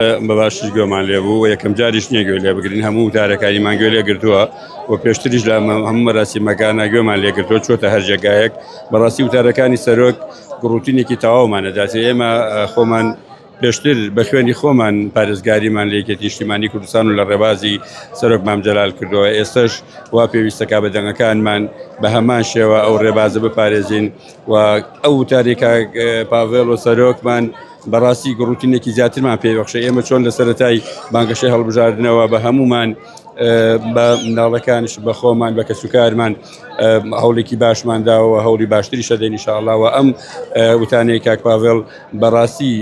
بەباشی گوێمان لێبوو و یەکەم جاریش نییە گوێ لێ بگرین هەموو وتارەکانیمان گوێ لێ گرتووە و پێشتریش لە هەموو مەراسیمەکانە گوێمان لێ گرتووە چۆتە هەر جێگایەک بەڕاستی وتارەکانی سەرۆک ڕوتینێکی تەواومانەداتێ ئێمە خۆمان پێشتر بە خوێنی خۆمان پارێزگاریمان لە یەکێتی نیشتیمانی کوردستان و لە ڕێبازی سەرۆک مام جەلال کردەوە ئێستش وا پێویستەکە بە دەنگەکانمان بە هەمان شێوە ئەو ڕێبازە بپارێزین و ئەو وتارێکە پاڤێڵ و سەرۆکمان بەڕاستی گڕوتینێکی زیاترمان پێبەخشە ئێمە چۆن لە سەرەتای بانگەشەی هەڵبژاردنەوە بە هەمومان بە منداڵەکانش بە خۆمان بە کەسوکارمان هەوڵێکی باشمانداوە هەوڵی باشتری شەدەین ئینشاءڵڵا ئەم وتانەی کاک پاڤێڵ بەڕاستی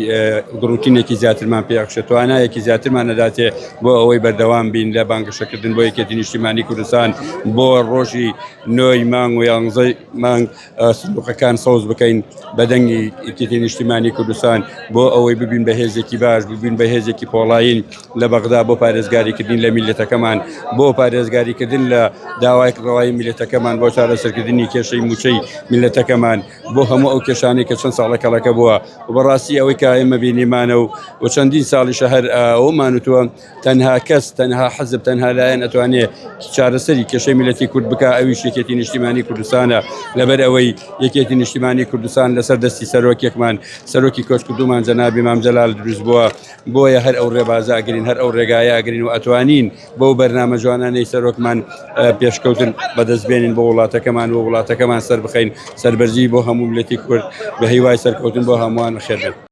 گڕوتینێکی زیاترمان پێبەخشە توانایەکی زیاترمان نەداتێ بۆ ئەوەی بەردەوام بین لە بانگەشەکردن بۆ یەکێتی نیشتیمانی کوردستان بۆ ڕۆژی 9 مانگ و 11 مانگ سندوقەکان سەوز بکەین بە دەنگی یەکێتی نیشتیمانی کوردستان بۆ ئەوەی ببین بە هێزێکی باش ببین بە هێزێکی پۆڵاین لە بەغدا بۆ پارێزگاریکردن لە میلەتەکەمان بۆ پارێزگاریکردن لە داوای ڕەوایی میلەتەکەمان بۆ چارەسەرکردنی کێشەی موچەی میلەتەکەمان بۆ هەموو ئەو کێشانەی کە چەند ساڵە کەڵەکە بووە و بەڕاستی ئەوەی کە ئێمە بینیمانە و چەندین ساڵیشە هەر ئەومانوتووە تەنها کەس تەنها حەزب تەنها لایەن ئەتوانێت چارەسەری کێشەی میلەتی کورد بکە ئەویش یەکێتی نیشتیمانی کوردستانە لەبەر ئەوەی یەکێتی نیشتیمانی کوردستان لەسەر دەستی سەرۆکێکمان سەرۆکی کۆچکردومان جەنابی مام جەلال دروست بووە بۆیە هەر ئەو ڕێبازە ئەگرین هەر ئەو ڕێگایە ئەگرین و ئەتوانین بەو بەرنامە جوانانەی سەرۆکمان پێشکەوتن بەدەستبێنین بۆ وڵاتەکەمان و وڵاتەکەمان سەر بخەین سەربەرزی بۆ هەموو ملەتی کورد بە هیوای سەرکەوتن بۆ هەمووان خێر بێت.